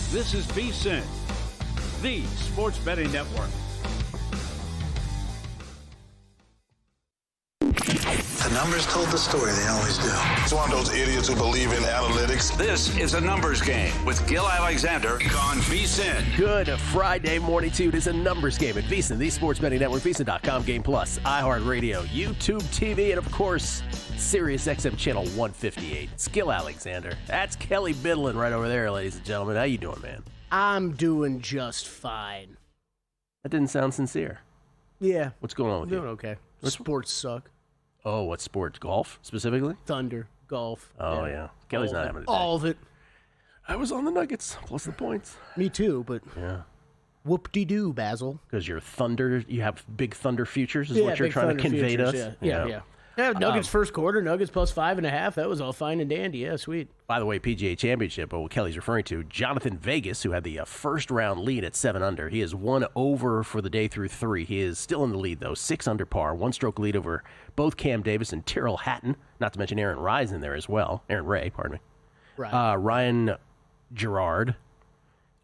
This is VSiN, the sports betting network. The numbers told the story, they always do. It's one of those idiots who believe in analytics. This is a numbers game with Gil Alexander on VSiN. Good Friday morning to you. It is a numbers game at VSiN, the sports betting network, VSiN.com, Game Plus, iHeartRadio, YouTube TV, and of course, Sirius XM Channel 158. It's Gil Alexander. That's Kelly Bidlin right over there, ladies and gentlemen. How you doing, man? I'm doing just fine. That didn't sound sincere. Yeah. What's going on with you? Doing okay. Sports suck. Oh, what sport? Golf, specifically? Thunder, golf. Oh, yeah. Kelly's not having a day. All of it. I was on the Nuggets, plus the points. Me too, but yeah. Whoop-de-doo, Basil. Because you're Thunder, you have big Thunder futures is what you're trying to convey to us? Yeah. Nuggets first quarter, Nuggets plus 5.5. That was all fine and dandy. Yeah, sweet. By the way, PGA Championship, what Kelly's referring to, Jonathan Vegas, who had the first round lead at 7 under. He is 1 over for the day through 3. He is still in the lead, though, 6 under par, 1-stroke lead over both Cam Davis and Tyrrell Hatton, not to mention Aaron Ray in there as well. Aaron Ray, pardon me. Right. Ryan Gerard,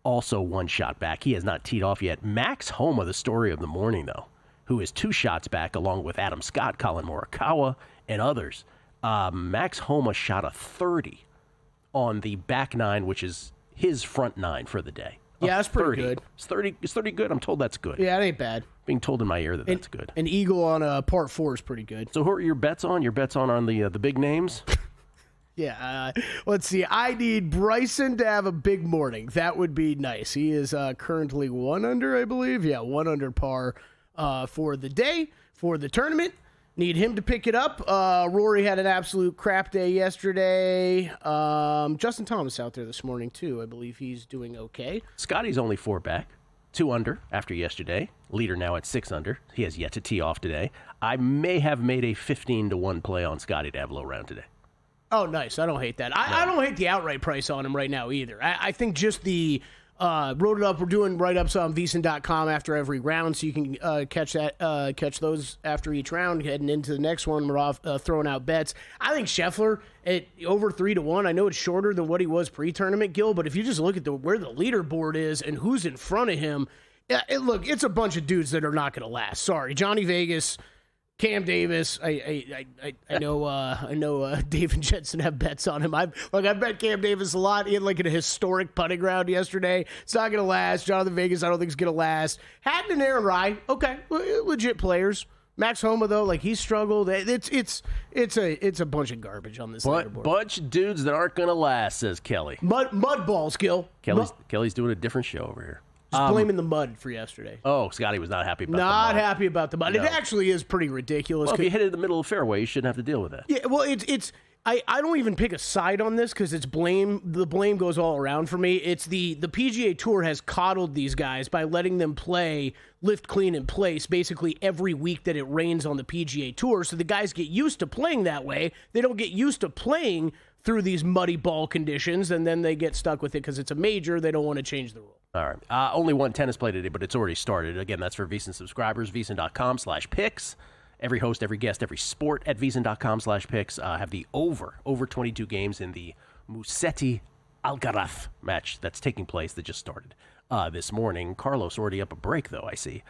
also 1 shot back. He has not teed off yet. Max Homa, the story of the morning, though, who is 2 shots back, along with Adam Scott, Colin Morikawa, and others. Max Homa shot a 30 on the back 9, which is his front 9 for the day. Yeah, that's pretty good. It's 30 good? I'm told that's good. Yeah, it ain't bad. Being told in my ear that that's good. An eagle on part 4 is pretty good. So who are your bets on? Your bets on the big names? Yeah, let's see. I need Bryson to have a big morning. That would be nice. He is currently 1 under, I believe. Yeah, 1 under par for the day, for the tournament. Need him to pick it up. Rory had an absolute crap day yesterday. Justin Thomas out there this morning, too. I believe he's doing okay. Scotty's only 4 back, 2 under after yesterday. Leader now at 6 under. He has yet to tee off today. I may have made a 15-1 play on Scotty to have a low round today. Oh, nice. I don't hate that. I don't hate the outright price on him right now either. I think just the wrote it up. We're doing write-ups on VSiN.com after every round, so you can catch those after each round. Heading into the next one, we're off throwing out bets. I think Scheffler at over 3-1. I know it's shorter than what he was pre-tournament, Gil, but if you just look at where the leaderboard is and who's in front of him, look, it's a bunch of dudes that are not going to last. Sorry, Johnny Vegas, Cam Davis. I know Dave and Jensen have bets on him. I bet Cam Davis a lot. He had like a historic putting round yesterday. It's not gonna last. Jonathan Vegas, I don't think is gonna last. Hatton and Aaron Ray, okay, legit players. Max Homa though, he struggled. It's a bunch of garbage on this leaderboard. Bunch of dudes that aren't gonna last, says Kelly. Mud balls, Gil. Kelly's doing a different show over here. Just blaming the mud for yesterday. Oh, Scotty was not happy about the mud. Not happy about the mud. No. It actually is pretty ridiculous. Well, if you hit it in the middle of the fairway, you shouldn't have to deal with that. Yeah, well, I don't even pick a side on this because it's blame. The blame goes all around for me. It's the PGA Tour has coddled these guys by letting them play lift, clean, in place basically every week that it rains on the PGA Tour. So the guys get used to playing that way. They don't get used to playing through these muddy ball conditions, and then they get stuck with it because it's a major. They don't want to change the rule. All right. Only one tennis play today, but it's already started. Again, that's for VSiN subscribers, VSiN.com/picks. Every host, every guest, every sport at VSiN.com/picks have the over 22 games in the Musetti Alcaraz match that's taking place that just started this morning. Carlos already up a break, though, I see,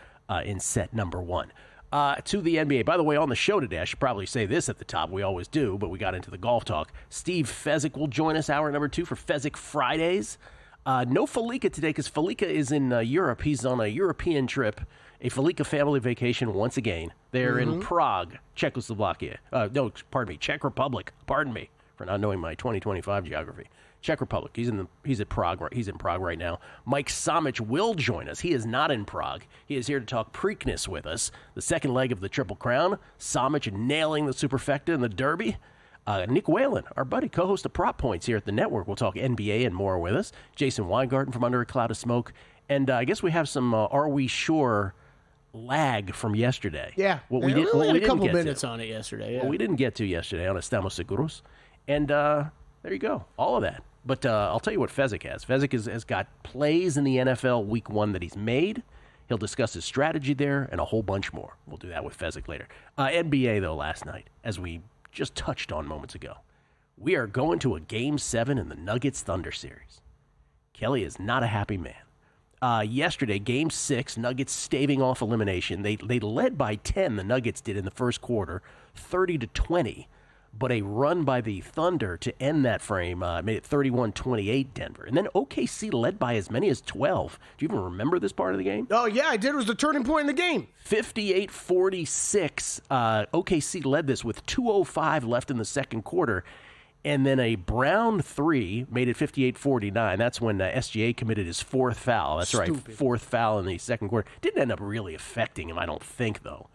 in set number 1. To the NBA. By the way, on the show today, I should probably say this at the top. We always do, but we got into the golf talk. Steve Fezzik will join us hour number 2 for Fezzik Fridays. No Falika today because Falika is in Europe. He's on a European trip, a Falika family vacation once again. They're in Prague, Czechoslovakia. Czech Republic. Pardon me for not knowing my 2025 geography. Czech Republic. He's in Prague. He's in Prague right now. Mike Somich will join us. He is not in Prague. He is here to talk Preakness with us. The second leg of the Triple Crown. Somich nailing the Superfecta and the Derby. Nick Whalen, our buddy, co-host of Prop Points here at the network, will talk NBA and more with us. Jason Weingarten from Under a Cloud of Smoke. And I guess we have some Are We Sure lag from yesterday. Yeah. We had a couple minutes on it yesterday. Yeah. What we didn't get to yesterday on Estamos Seguros. And there you go. All of that. But I'll tell you what Fezzik has. Fezzik has got plays in the NFL Week 1 that he's made. He'll discuss his strategy there and a whole bunch more. We'll do that with Fezzik later. NBA, though, last night, as we just touched on moments ago. We are going to a Game 7 in the Nuggets Thunder series. Kelly is not a happy man. Yesterday, Game 6, Nuggets staving off elimination. They led by 10, the Nuggets did in the first quarter, 30-20. But a run by the Thunder to end that frame made it 31-28 Denver. And then OKC led by as many as 12. Do you even remember this part of the game? Oh, yeah, I did. It was the turning point in the game. 58-46. OKC led this with 2:05 left in the second quarter. And then a Brown 3 made it 58-49. That's when SGA committed his fourth foul. That's right, fourth foul in the second quarter. Didn't end up really affecting him, I don't think, though.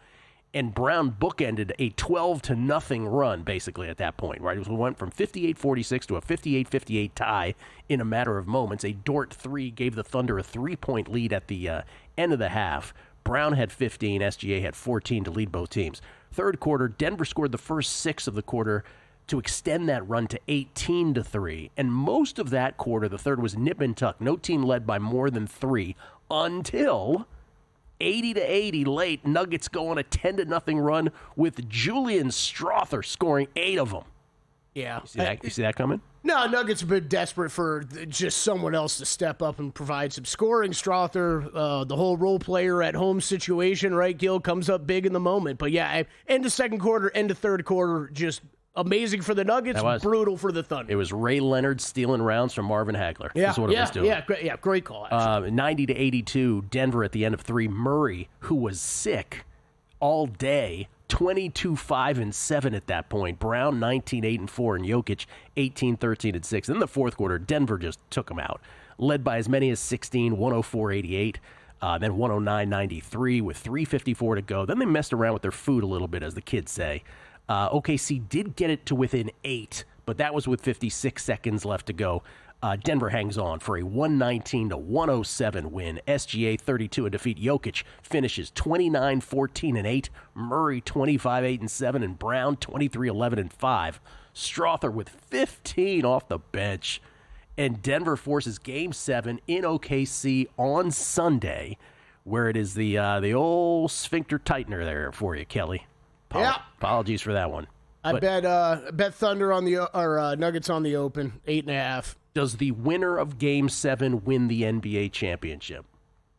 And Brown bookended a 12-0 run, basically, at that point, right? It went from 58-46 to a 58-58 tie in a matter of moments. A Dort 3 gave the Thunder a 3-point lead at the end of the half. Brown had 15, SGA had 14 to lead both teams. Third quarter, Denver scored the first 6 of the quarter to extend that run to 18-3. And most of that quarter, the third, was nip and tuck. No team led by more than 3 until 80-80 late. Nuggets go on a 10-0 run with Julian Strawther scoring 8 of them. Yeah. You see that coming? No, Nuggets have been desperate for just someone else to step up and provide some scoring. Strawther, the whole role player at home situation, right, Gil, comes up big in the moment. But yeah, end of second quarter, end of third quarter, just amazing for the Nuggets, brutal for the Thunder. It was Ray Leonard stealing rounds from Marvin Hagler. Yeah, That's what it was doing. Great call. 90-82, Denver at the end of 3. Murray, who was sick all day, 22-5-7 at that point. Brown 19-8-4, and Jokic 18-13-6. Then the fourth quarter, Denver just took them out, led by as many as 16, 104-88. Then 109-93 with 3:54 to go. Then they messed around with their food a little bit, as the kids say. OKC did get it to within 8, but that was with 56 seconds left to go. Denver hangs on for a 119-107 win. SGA 32 and defeat. Jokic finishes 29-14-8. Murray 25-8-7, and Brown 23-11-5. Strawther with 15 off the bench. And Denver forces Game 7 in OKC on Sunday, where it is the old sphincter tightener there for you, Kelly. Apologies for that one. I bet Thunder on the or Nuggets on the open 8.5. Does the winner of Game 7 win the NBA championship?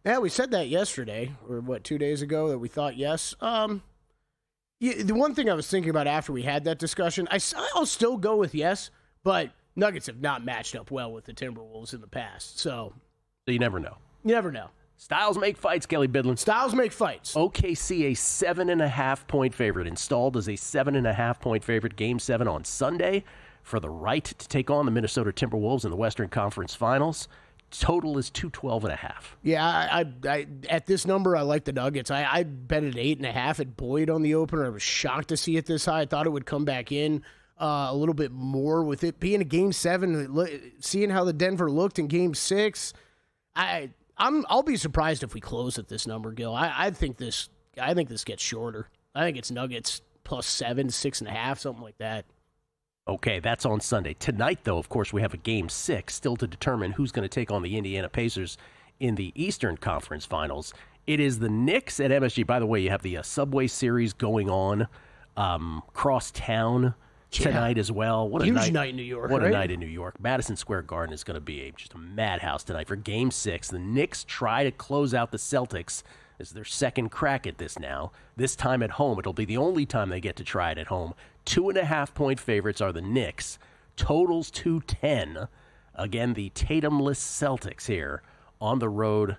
Yeah, we said that yesterday, or 2 days ago, that we thought yes. The one thing I was thinking about after we had that discussion, I'll still go with yes, but Nuggets have not matched up well with the Timberwolves in the past, so you never know. You never know. Styles make fights, Kelly Bidlin. Styles make fights. OKC, a 7.5-point favorite, installed as a 7.5-point favorite. Game 7 on Sunday for the right to take on the Minnesota Timberwolves in the Western Conference Finals. Total is 212.5. Yeah, I at this number, I like the Nuggets. I bet at 8.5 at Boyd on the opener. I was shocked to see it this high. I thought it would come back in a little bit more with it being a Game 7. Seeing how the Denver looked in Game 6, I'll be surprised if we close at this number, Gil. I think this gets shorter. I think it's Nuggets +7, 6.5, something like that. Okay, that's on Sunday. Tonight, though, of course, we have a Game 6 still to determine who's going to take on the Indiana Pacers in the Eastern Conference Finals. It is the Knicks at MSG. By the way, you have the Subway Series going on cross town tonight as well. What a huge night in New York. What a night in New York. Madison Square Garden is going to be just a madhouse tonight for Game 6. The Knicks try to close out the Celtics. This is their second crack at this now. This time at home. It'll be the only time they get to try it at home. 2.5-point favorites are the Knicks. Totals 210. Again, the Tatumless Celtics here on the road.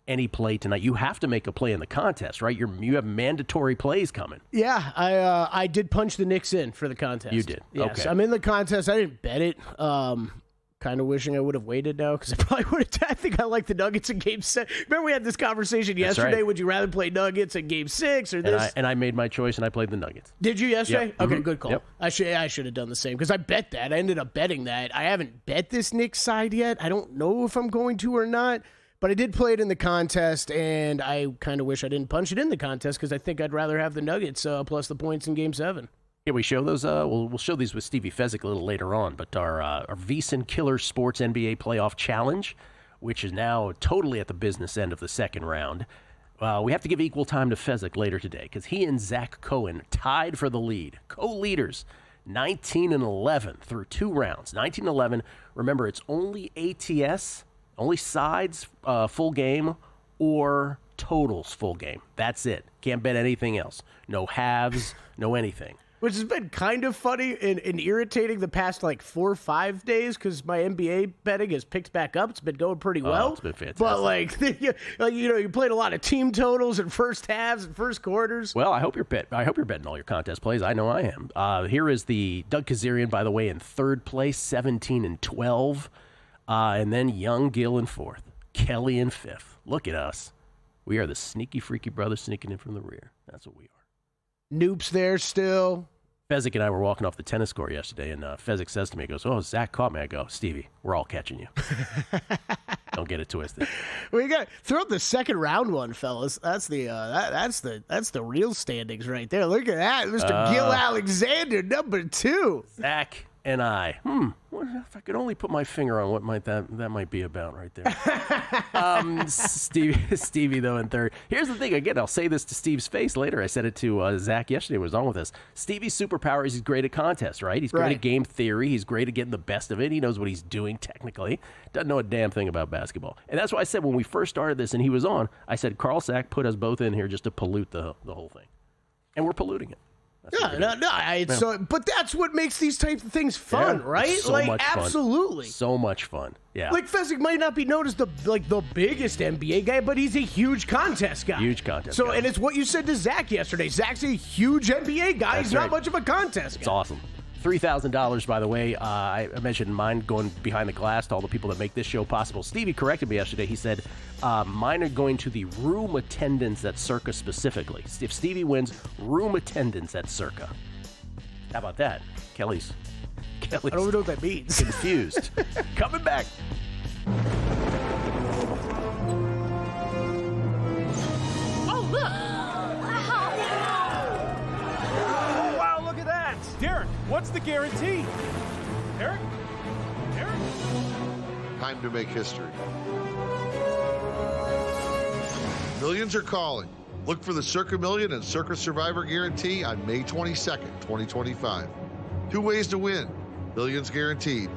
Any play tonight? You have to make a play in the contest, right? You have mandatory plays coming. Yeah, I did punch the Knicks in for the contest. You did? Yes, okay. I'm in the contest. I didn't bet it. Kind of wishing I would have waited now because I probably would have. I think I like the Nuggets in Game 7. Remember we had this conversation yesterday? Right. Would you rather play Nuggets in Game 6 or this? And I made my choice and I played the Nuggets. Did you yesterday? Yep. Okay, Mm-hmm. good call. Yep. I should have done the same because I bet that. I ended up betting that. I haven't bet this Knicks side yet. I don't know if I'm going to or not. But I did play it in the contest, and I kind of wish I didn't punch it in the contest because I think I'd rather have the Nuggets plus the points in Game 7. Yeah, we show those. We'll show these with Stevie Fezzik a little later on. But our VSiN Killer Sports NBA Playoff Challenge, which is now totally at the business end of the second round. We have to give equal time to Fezzik later today because he and Zach Cohen tied for the lead. Co-leaders 19-11 through 2 rounds. 19-11. Remember, it's only ATS, only sides full game, or totals full game. That's it. Can't bet anything else. No halves, no anything. Which has been kind of funny and irritating the past 4 or 5 days because my NBA betting has picked back up. It's been going pretty well. It's been fantastic. But you played a lot of team totals and first halves and first quarters. Well, I hope you're betting all your contest plays. I know I am. Here is the Doug Kazarian, by the way, in third place, 17-12, and then Young Gill in fourth, Kelly in fifth. Look at us. We are the sneaky, freaky brothers sneaking in from the rear. That's what we are. Noop's there still. Fezzik and I were walking off the tennis court yesterday, and Fezzik says to me, he goes, "Oh, Zach caught me." I go, "Stevie, we're all catching you." Don't get it twisted. We got throw up the second round one, fellas. That's the real standings right there. Look at that, Mr. Gil Alexander, number 2. Zach and I. What if I could only put my finger on what that might be about right there. Stevie, though, in third. Here's the thing. Again, I'll say this to Steve's face later. I said it to Zach yesterday. He was on with us. Stevie's superpower is he's great at contests, right? He's great at game theory. He's great at getting the best of it. He knows what he's doing technically. Doesn't know a damn thing about basketball. And that's why I said when we first started this and he was on, I said, Carl Sack put us both in here just to pollute the whole thing. And we're polluting it. But that's what makes these types of things fun, right? So much absolutely. Fun. So much fun. Yeah. Fezzik might not be known as the biggest NBA guy, but he's a huge contest guy. Guy. And it's what you said to Zach yesterday. Zach's a huge NBA guy. He's not much of a contest guy. It's awesome. $3,000, by the way. I mentioned mine going behind the glass to all the people that make this show possible. Stevie corrected me yesterday. He said mine are going to the room attendants at Circa specifically. If Stevie wins, room attendants at Circa. How about that? Kelly's I don't even know what that means. Confused. Coming back. Oh, look. Wow, look at that. Derek, what's the guarantee? Derek? Time to make history. Millions are calling. Look for the Circa Million and Circa Survivor Guarantee on May 22nd, 2025. 2 ways to win. Millions guaranteed.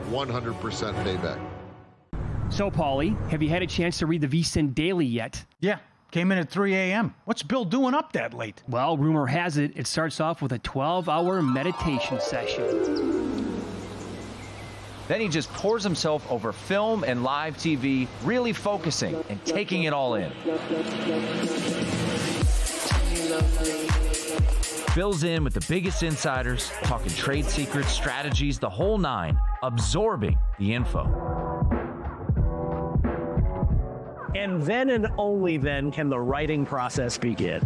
100% payback. So, Paulie, have you had a chance to read the VSiN Daily yet? Yeah, came in at 3 a.m. What's Bill doing up that late? Well, rumor has it, it starts off with a 12-hour meditation session. Then he just pours himself over film and live TV, really focusing and taking it all in. Bill's in with the biggest insiders, talking trade secrets, strategies, the whole nine, absorbing the info. And then and only then can the writing process begin.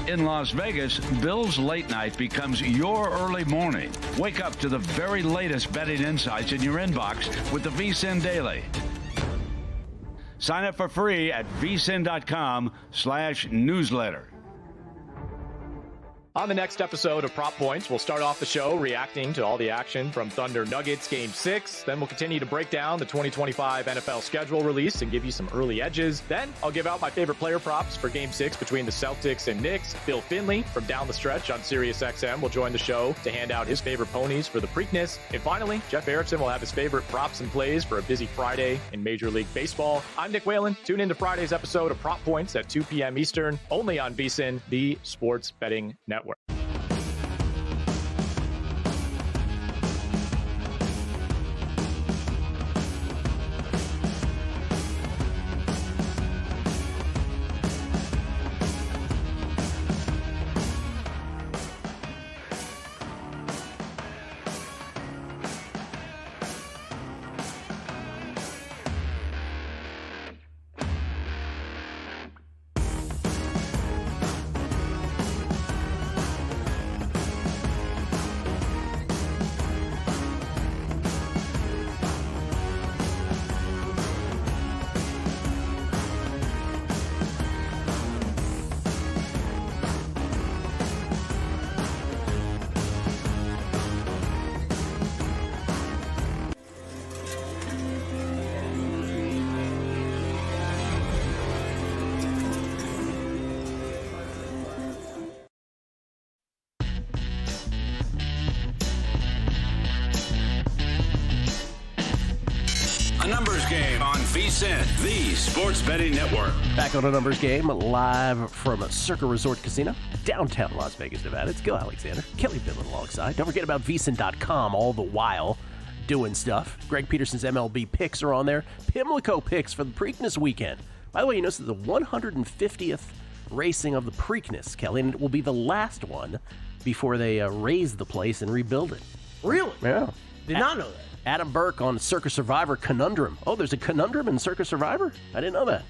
In Las Vegas, Bill's late night becomes your early morning. Wake up to the very latest betting insights in your inbox with the VSiN Daily. Sign up for free at vsin.com/newsletter. On the next episode of Prop Points, we'll start off the show reacting to all the action from Thunder Nuggets Game 6. Then we'll continue to break down the 2025 NFL schedule release and give you some early edges. Then I'll give out my favorite player props for Game 6 between the Celtics and Knicks. Bill Finley from Down the Stretch on SiriusXM will join the show to hand out his favorite ponies for the Preakness. And finally, Jeff Erickson will have his favorite props and plays for a busy Friday in Major League Baseball. I'm Nick Whalen. Tune in to Friday's episode of Prop Points at 2 p.m. Eastern, only on VSiN, the sports betting network. Numbers Game on VSiN, the sports betting network. Back on a Numbers Game, live from Circa Resort Casino, downtown Las Vegas, Nevada. It's Gil Alexander, Kelly Billin alongside. Don't forget about VSiN.com all the while doing stuff. Greg Peterson's MLB picks are on there. Pimlico picks for the Preakness weekend. By the way, you notice the 150th racing of the Preakness, Kelly, and it will be the last one before they raise the place and rebuild it. Really? Yeah. Did not know that. Adam Burke on Circa Survivor Conundrum. Oh, there's a conundrum in Circa Survivor? I didn't know that.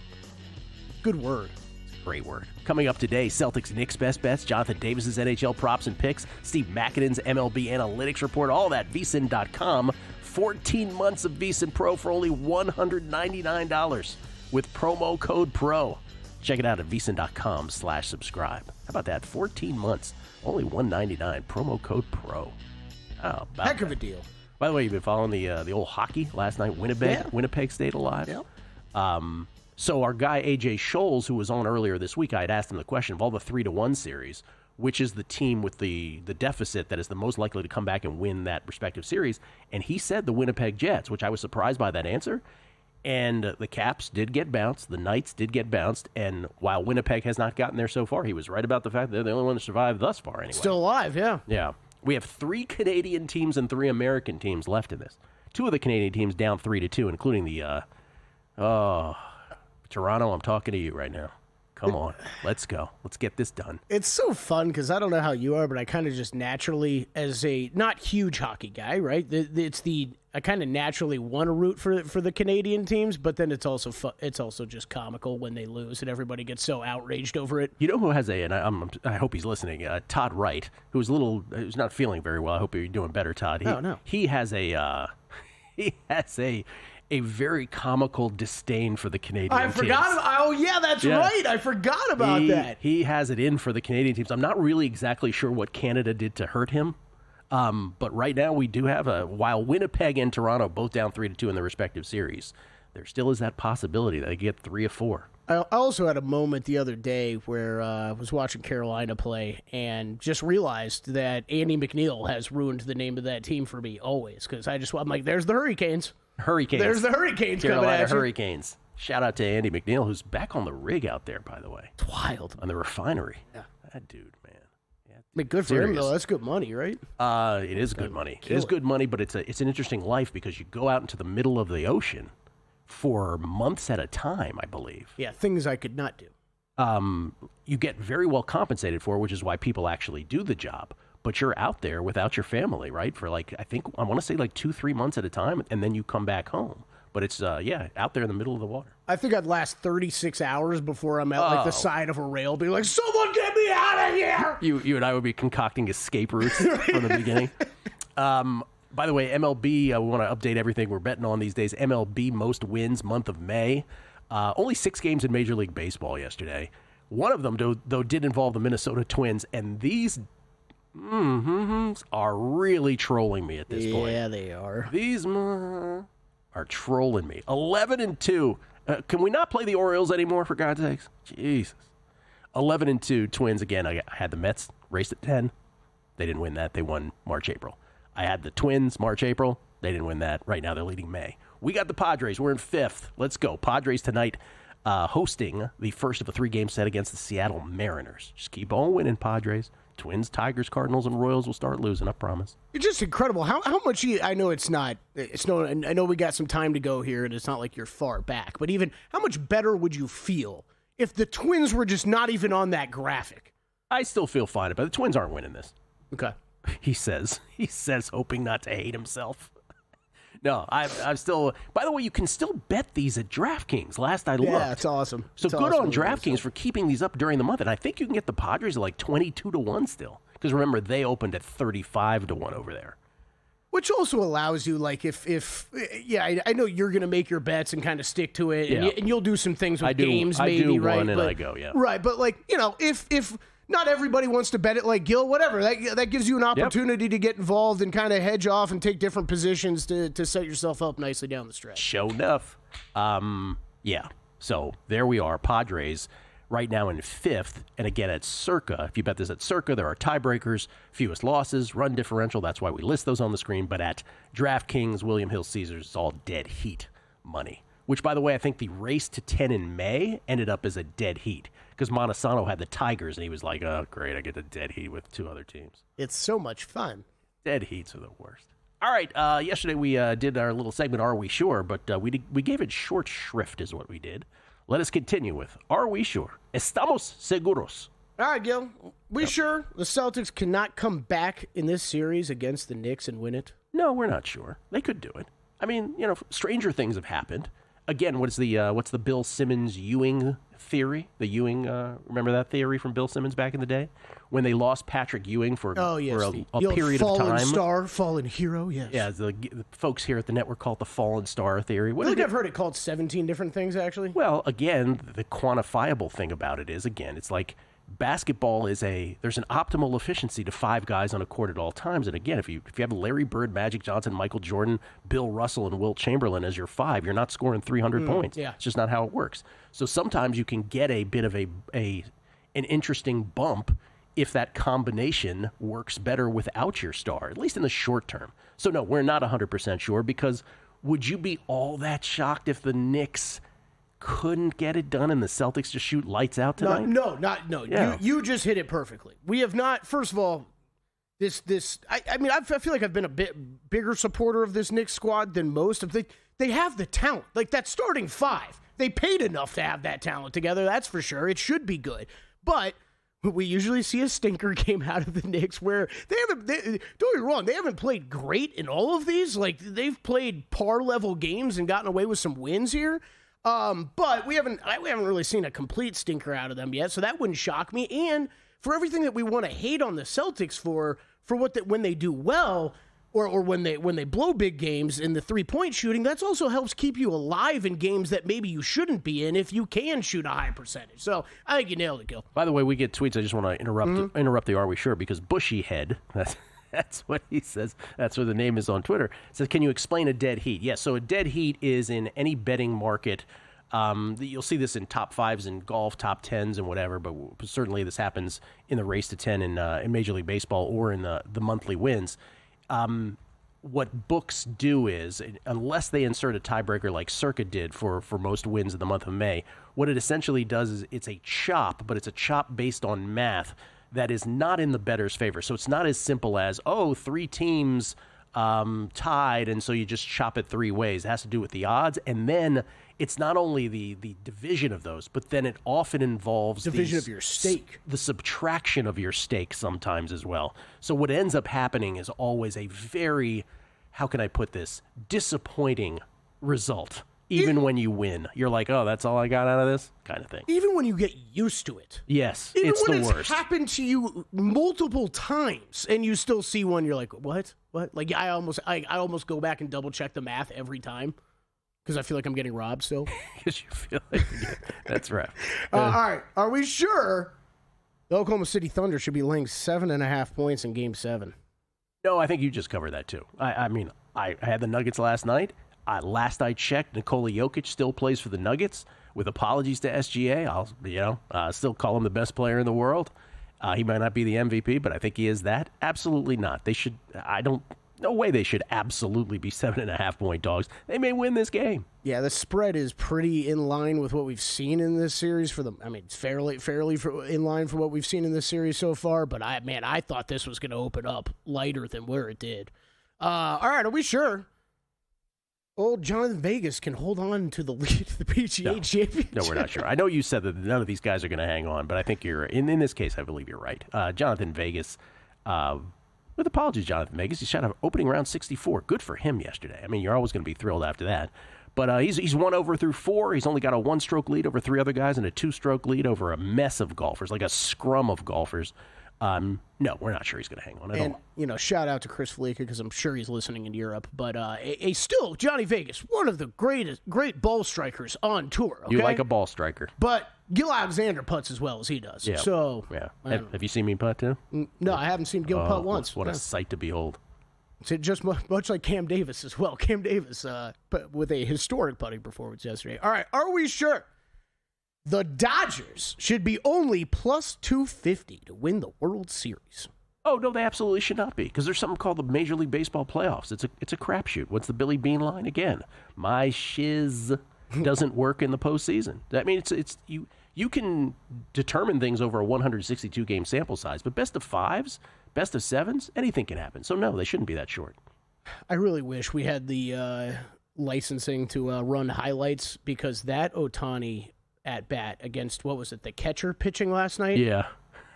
Good word. It's a great word. Coming up today, Celtics Knicks best bets, Jonathan Davis's NHL props and picks, Steve McAdam's MLB analytics report, all that, VSiN.com. 14 months of VSiN Pro for only $199 with promo code PRO. Check it out at VSiN.com/subscribe. How about that? 14 months, only $199, promo code PRO. How about Heck of a deal. By the way, you've been following the old hockey last night. Winnipeg stayed alive. Yeah. So our guy AJ Scholes, who was on earlier this week, I had asked him the question of all the 3-1 series, which is the team with the deficit that is the most likely to come back and win that respective series, and he said the Winnipeg Jets, which I was surprised by that answer. And the Caps did get bounced, the Knights did get bounced, and while Winnipeg has not gotten there so far, he was right about the fact that they're the only one to survive thus far anyway. Still alive, yeah. Yeah. We have 3 Canadian teams and 3 American teams left in this. 2 of the Canadian teams down 3-2, including the Toronto. I'm talking to you right now. Come on, let's go. Let's get this done. It's so fun because I don't know how you are, but I kind of just naturally, as a not huge hockey guy, right? I kind of naturally want to root for the Canadian teams, but then it's also it's also just comical when they lose and everybody gets so outraged over it. You know who has and I hope he's listening. Todd Wright, who's who's not feeling very well. I hope you're doing better, Todd. He has a very comical disdain for the Canadian teams. That's right. I forgot about that. He has it in for the Canadian teams. I'm not really exactly sure what Canada did to hurt him. But right now we do have while Winnipeg and Toronto both down 3-2 in their respective series, there still is that possibility that they get 3 of 4. I also had a moment the other day where I was watching Carolina play and just realized that Andy McNeil has ruined the name of that team for me always, because I'm like, there's the Hurricanes. There's the Hurricanes Carolina coming at you. Hurricanes. Shout out to Andy McNeil, who's back on the rig out there, by the way. It's wild. On the refinery. Yeah. That dude, man. I mean, good for him, though. That's good money, right? It is good money. It is good money, but it's an interesting life because you go out into the middle of the ocean for months at a time, I believe. Yeah, things I could not do. You get very well compensated for, which is why people actually do the job. But you're out there without your family, right? For I want to say 2-3 months at a time, and then you come back home. But it's, out there in the middle of the water. I think I'd last 36 hours before I'm at the side of a rail being like, someone get me out of here! You and I would be concocting escape routes from the beginning. By the way, MLB, we want to update everything we're betting on these days. MLB most wins month of May. Only 6 games in Major League Baseball yesterday. One of them, though, did involve the Minnesota Twins, and these are really trolling me at this point. Yeah, they are. These are trolling me. 11-2. Can we not play the Orioles anymore, for God's sakes? Jesus. 11-2 Twins again. I had the Mets raced at 10. They didn't win that. They won March, April. I had the Twins March, April. They didn't win that. Right now they're leading May. We got the Padres. We're in 5th. Let's go. Padres tonight hosting the first of a 3-game set against the Seattle Mariners. Just keep on winning, Padres. Twins, Tigers, Cardinals, and Royals will start losing, I promise. It's just incredible how much I know I know we got some time to go here, and it's not like you're far back, but even how much better would you feel if the Twins were just not even on that graphic? I still feel fine about it. The Twins aren't winning this. Okay. He says, hoping not to hate himself. No, I'm still. By the way, you can still bet these at DraftKings. Last I looked. Yeah, it's awesome. So it's good awesome on DraftKings for keeping these up during the month. And I think you can get the Padres at 22-1 still. Because remember, they opened at 35-1 over there. Which also allows you, I know you're going to make your bets and kind of stick to it, and you'll do some things with games, maybe, I do right? One and I go, yeah. Right, but if not everybody wants to bet it like Gil, whatever. That gives you an opportunity to get involved and kind of hedge off and take different positions to set yourself up nicely down the stretch. Show enough. Yeah. So there we are. Padres right now in 5th. And again, at Circa, if you bet this at Circa, there are tiebreakers, fewest losses, run differential. That's why we list those on the screen. But at DraftKings, William Hill Caesars, it's all dead heat. money. Which, by the way, I think the race to 10 in May ended up as a dead heat because Montesano had the Tigers, and he was like, oh, great, I get the dead heat with 2 other teams. It's so much fun. Dead heats are the worst. All right, yesterday we did our little segment, Are We Sure? But we gave it short shrift is what we did. Let us continue with Are We Sure? Estamos seguros. All right, Gil. We sure the Celtics cannot come back in this series against the Knicks and win it? No, we're not sure. They could do it. I mean, stranger things have happened. Again, what's the Bill Simmons Ewing theory? The Ewing, remember that theory from Bill Simmons back in the day? When they lost Patrick Ewing for a period of time. Fallen star, fallen hero, yes. Yeah, the folks here at the network call it the fallen star theory. I think I've heard it called 17 different things, actually. Well, again, the quantifiable thing about it is, it's like basketball there's an optimal efficiency to 5 guys on a court at all times. And again, if you have Larry Bird, Magic Johnson, Michael Jordan, Bill Russell, and Wilt Chamberlain as your 5, you're not scoring 300 points. Yeah. It's just not how it works. So sometimes you can get a bit of an interesting bump if that combination works better without your star, at least in the short term. So no, we're not 100% sure, because would you be all that shocked if the Knicks couldn't get it done and the Celtics just shoot lights out tonight? No. Yeah. You just hit it perfectly. We have not, first of all, I feel like I've been a bit bigger supporter of this Knicks squad than most. They have the talent. Like that starting 5. They paid enough to have that talent together, that's for sure. It should be good. But we usually see a stinker game out of the Knicks where don't get me wrong, they haven't played great in all of these. Like they've played par level games and gotten away with some wins here. But we haven't really seen a complete stinker out of them yet, so that wouldn't shock me. And for everything that we want to hate on the Celtics for when they do well, or when they blow big games in the 3-point shooting, that also helps keep you alive in games that maybe you shouldn't be in if you can shoot a high percentage. So I think you nailed it, Gil. By the way, we get tweets. I just want to interrupt the Are We Sure? Because Bushyhead, that's what he says. That's what the name is on Twitter. It says, can you explain a dead heat? Yes, so a dead heat is in any betting market. You'll see this in top 5s in golf, top 10s and whatever, but certainly this happens in the race to 10 in Major League Baseball or in the monthly wins. What books do is, unless they insert a tiebreaker like Circa did for most wins in the month of May, what it essentially does is it's a chop, but it's a chop based on math that is not in the bettor's favor. So it's not as simple as, 3 teams tied, and so you just chop it 3 ways. It has to do with the odds, and then it's not only the division of those, but then it often involves division of your stake, the subtraction of your stake sometimes as well. So what ends up happening is always a very, how can I put this, disappointing result. Even when you win, you're like, oh, that's all I got out of this kind of thing. Even when you get used to it. Yes, even it's when the it's worst. Happened to you multiple times, and you still see one, you're like, what? Like I almost go back and double check the math every time because I feel like I'm getting robbed still. Because you feel like that's right. All right, are we sure the Oklahoma City Thunder should be laying 7.5 points in Game 7? No, I think you just covered that too. I mean, I had the Nuggets last night. Last I checked, Nikola Jokic still plays for the Nuggets. With apologies to SGA, I'll still call him the best player in the world. He might not be the MVP, but I think he is that. Absolutely not. They should. No way they should absolutely be 7.5 point dogs. They may win this game. Yeah, the spread is pretty in line with what we've seen in this series. It's fairly in line for what we've seen in this series so far. But I thought this was going to open up lighter than where it did. All right, are we sure? Old Jonathan Vegas can hold on to the lead of the PGA Championship. No, we're not sure. I know you said that none of these guys are going to hang on, but I think you're in this case. I believe you're right. Jonathan Vegas, with apologies, Jonathan Vegas, he shot an opening round 64. Good for him yesterday. I mean, you're always going to be thrilled after that. But he's 1 over through 4. He's only got a 1-stroke lead over 3 other guys and a 2-stroke lead over a mess of golfers, like a scrum of golfers. No, we're not sure he's going to hang on at all. Shout out to Chris Fleeca because I'm sure he's listening in Europe. But still, Johnny Vegas, one of the great ball strikers on tour. Okay? You like a ball striker. But Gil Alexander putts as well as he does. Yeah. So, yeah. Have you seen me putt too? No, I haven't seen Gil putt once. What a sight to behold. It's just much like Cam Davis as well. Cam Davis but with a historic putting performance yesterday. All right, are we sure? The Dodgers should be only plus 250 to win the World Series. Oh, no, they absolutely should not be, because there's something called the Major League Baseball playoffs. It's a crapshoot. What's the Billy Bean line again? My shiz doesn't work in the postseason. I mean, you can determine things over a 162-game sample size, but best of fives, best of sevens, anything can happen. So, no, they shouldn't be that short. I really wish we had the licensing to run highlights, because that Ohtani at-bat against, what was it, the catcher pitching last night? Yeah.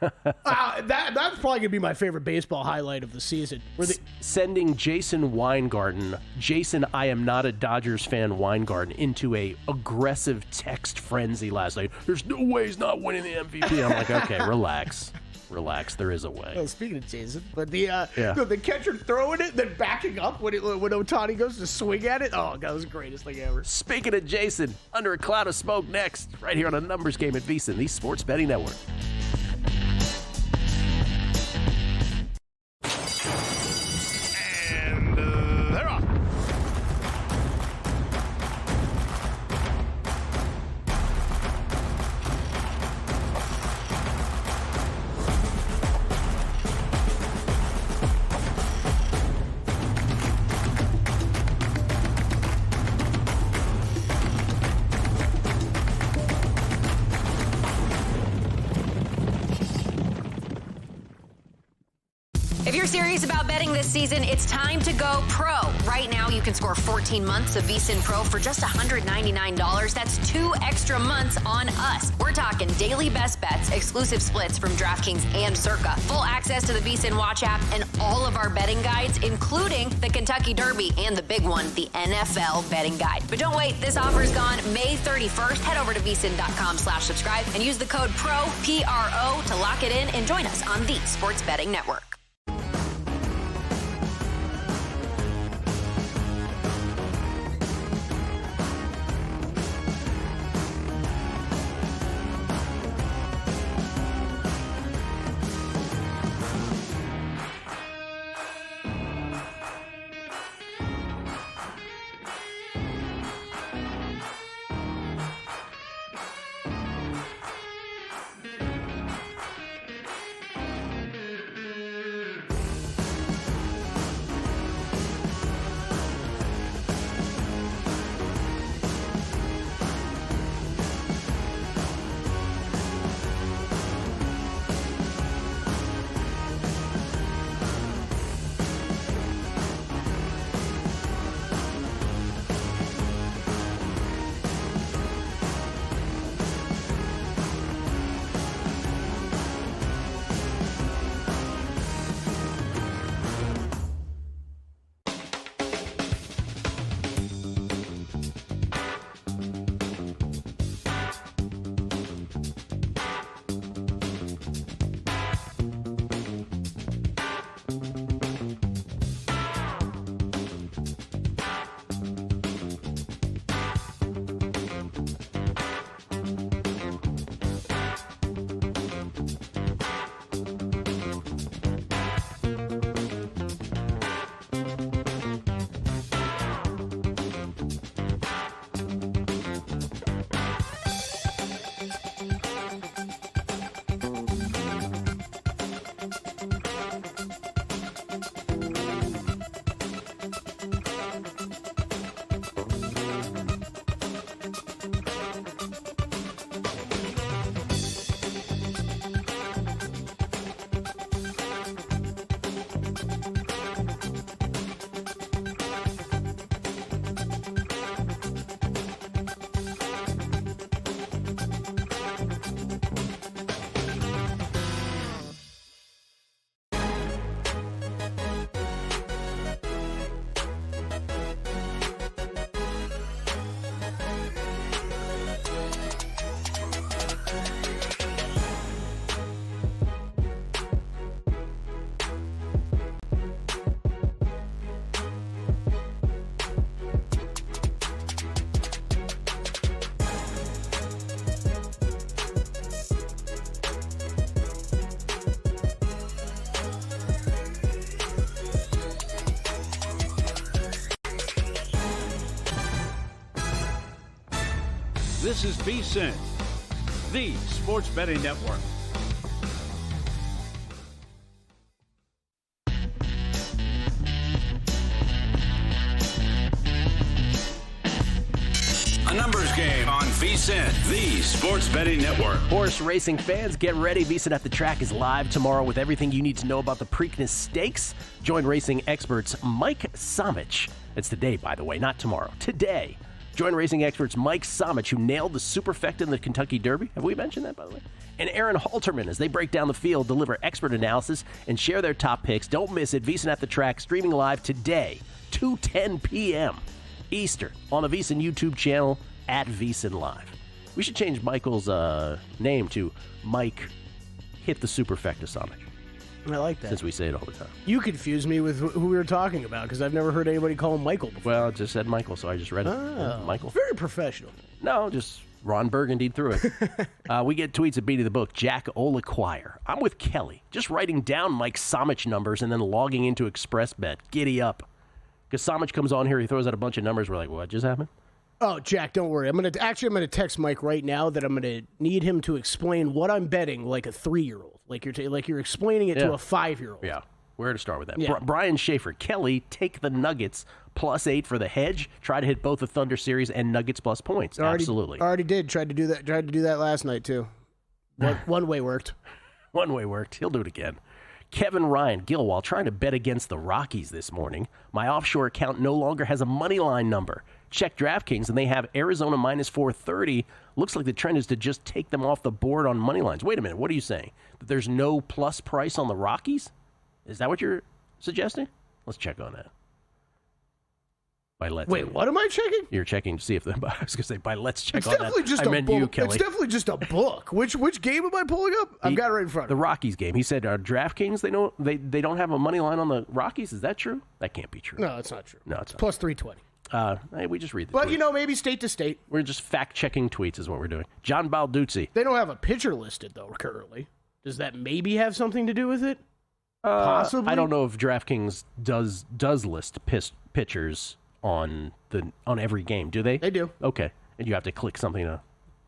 That's probably going to be my favorite baseball highlight of the season. Sending Jason Weingarten, I am not a Dodgers fan Weingarten, into a aggressive text frenzy last night. There's no way he's not winning the MVP. I'm like, okay, relax. There is a way. Well, speaking of Jason, but the catcher throwing it, then backing up when Ohtani goes to swing at it. Oh, that was the greatest thing ever. Speaking of Jason, Under a Cloud of Smoke next, right here on A Numbers Game at VSiN, the Sports Betting Network. They're off. If you're serious about betting this season, it's time to go pro. Right now, you can score 14 months of VSiN Pro for just $199. That's 2 extra months on us. We're talking daily best bets, exclusive splits from DraftKings and Circa, full access to the VSiN Watch app, and all of our betting guides, including the Kentucky Derby and the big one, the NFL betting guide. But don't wait, this offer's gone May 31st. Head over to VSiN.com/subscribe and use the code PRO, P-R-O, to lock it in and join us on the Sports Betting Network. This is VSiN, the Sports Betting Network. VSiN, the sports betting network. Horse racing fans, get ready. VSiN at the Track is live tomorrow with everything you need to know about the Preakness Stakes. Join racing experts Mike Somich. It's today, by the way, not tomorrow. Today. Join racing experts Mike Somich, who nailed the Superfecta in the Kentucky Derby. Have we mentioned that, by the way? And Aaron Halterman, as they break down the field, deliver expert analysis, and share their top picks. Don't miss it. VSiN at the Track, streaming live today, 2:10 p.m. Eastern, on the VSiN YouTube channel at VSiN Live. We should change Michael's name to Mike Hit the Superfecta Somich. I like that. Since we say it all the time. You confused me with who we were talking about because I've never heard anybody call him Michael before. Well, it just said Michael, so I just read it. Oh, Michael. Very professional. No, just Ron Burgundy through it. We get tweets at Beating the Book. Jack Olaquire. I'm with Kelly. Just writing down Mike Somich numbers and then logging into ExpressBet. Giddy up. Because Somich comes on here, he throws out a bunch of numbers. We're like, what just happened? Oh, Jack, don't worry. I'm gonna text Mike right now that I'm gonna need him to explain what I'm betting like a 3-year-old, like you're explaining it to a 5-year-old. Yeah, where to start with that? Yeah. Brian Schaefer, Kelly, take the Nuggets +8 for the hedge. Try to hit both the Thunder series and Nuggets plus points. Absolutely. Already did. Tried to do that last night too. One way worked. One way worked. He'll do it again. Kevin Ryan, Gil, while trying to bet against the Rockies this morning, my offshore account no longer has a money line number. Check DraftKings, and they have Arizona -430. Looks like the trend is to just take them off the board on money lines. Wait a minute. What are you saying? That there's no plus price on the Rockies? Is that what you're suggesting? Let's check on that. Wait, what am I checking? You're checking to see if the. I was going to say, let's check It's on that. definitely just I a meant book. you, Kelly. It's definitely just a book. Which game am I pulling up? I've got it right in front of me. The Rockies game. He said, DraftKings, they don't have a money line on the Rockies. Is that true? That can't be true. No, it's not true. No, it's not. Plus 320. Hey, we just read the But, tweets. maybe state to state. We're just fact-checking tweets is what we're doing. John Balduzzi. They don't have a pitcher listed, though, currently. Does that maybe have something to do with it? Possibly? I don't know if DraftKings does list pitchers on every game. Do they? They do. Okay. And you have to click something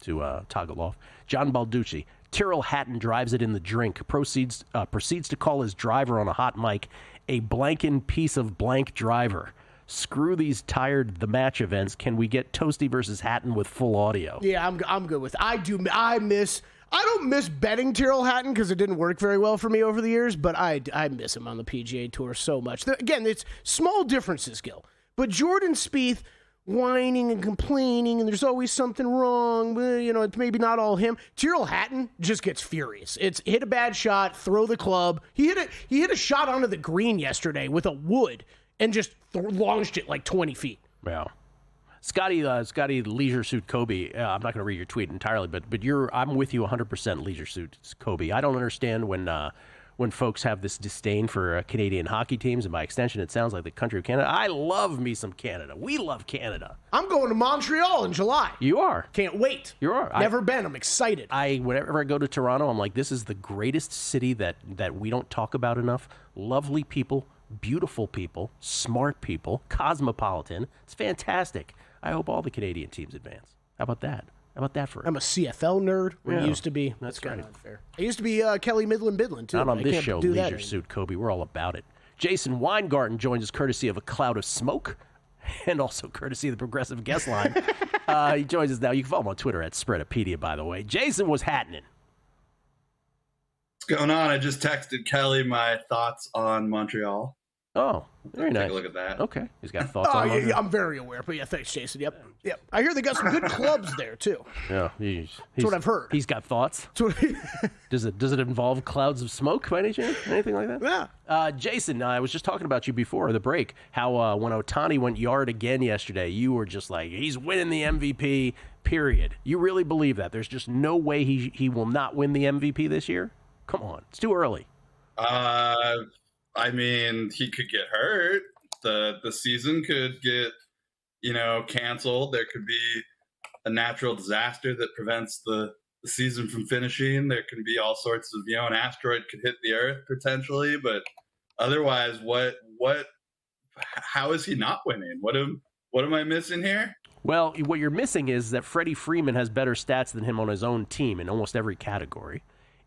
to toggle off. John Balducci. Tyrrell Hatton drives it in the drink. Proceeds to call his driver on a hot mic a blankin' piece of blank driver. Screw these tired the match events. Can we get Toasty versus Hatton with full audio? Yeah, I'm good with it. I don't miss betting Tyrrell Hatton because it didn't work very well for me over the years, but I miss him on the PGA Tour so much. Again, it's small differences, Gil. But Jordan Spieth whining and complaining, and there's always something wrong. Well, it's maybe not all him. Tyrrell Hatton just gets furious. It's hit a bad shot, throw the club. He hit a shot onto the green yesterday with a wood and just launched it like 20 feet. Yeah. Scotty, Leisure Suit Kobe. I'm not going to read your tweet entirely, but I'm with you 100%. Leisure Suit Kobe. I don't understand when folks have this disdain for Canadian hockey teams, and by extension, it sounds like the country of Canada. I love me some Canada. We love Canada. I'm going to Montreal in July. You are. Can't wait. You are. Never been. I'm excited. Whenever I go to Toronto, I'm like, this is the greatest city that we don't talk about enough. Lovely people, beautiful people, smart people, cosmopolitan. It's fantastic. I hope all the Canadian teams advance. How about that? How about that for I'm a CFL nerd. Yeah, It used to be. That's kind right. of unfair. I used to be Kelly Midland, too. Not on I this can't show, do that Leisure anymore. Suit Kobe. We're all about it. Jason Weingarten joins us courtesy of a cloud of smoke and also courtesy of the Progressive Guest Line. He joins us now. You can follow him on Twitter at Spreadopedia, by the way. Jason, what's happening? What's going on? I just texted Kelly my thoughts on Montreal. Oh, very nice. Take a look at that. Okay. He's got thoughts Oh, on yeah, Montreal. I'm very aware. But yeah, thanks, Jason. Yep. I hear they got some good clubs there, too. Yeah, That's what I've heard. He's got thoughts. Does it involve clouds of smoke by any chance? Anything like that? Yeah. Jason, I was just talking about you before the break, how when Ohtani went yard again yesterday, you were just like, he's winning the MVP, period. You really believe that? There's just no way he will not win the MVP this year? Come on. It's too early. I mean, he could get hurt. The season could get, canceled. There could be a natural disaster that prevents the season from finishing. There can be all sorts of, an asteroid could hit the Earth potentially, but otherwise, how is he not winning? What am I missing here? Well, what you're missing is that Freddie Freeman has better stats than him on his own team in almost every category.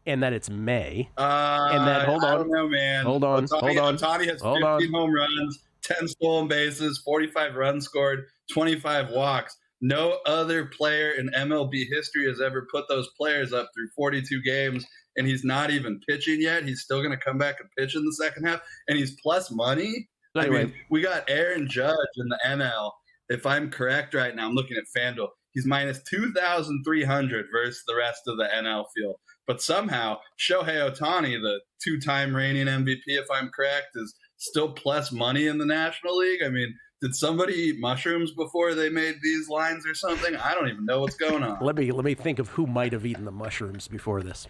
And that it's May. And that, hold on. I don't know, man. Ohtani has 15 home runs, 10 stolen bases, 45 runs scored, 25 walks. No other player in MLB history has ever put those players up through 42 games, and he's not even pitching yet. He's still going to come back and pitch in the second half, and he's plus money. Anyway. I mean, we got Aaron Judge in the NL. If I'm correct right now, I'm looking at FanDuel. He's minus 2,300 versus the rest of the NL field. But somehow, Shohei Ohtani, the two-time reigning MVP, if I'm correct, is still plus money in the National League. I mean, did somebody eat mushrooms before they made these lines or something? I don't even know what's going on. Let me think of who might have eaten the mushrooms before this.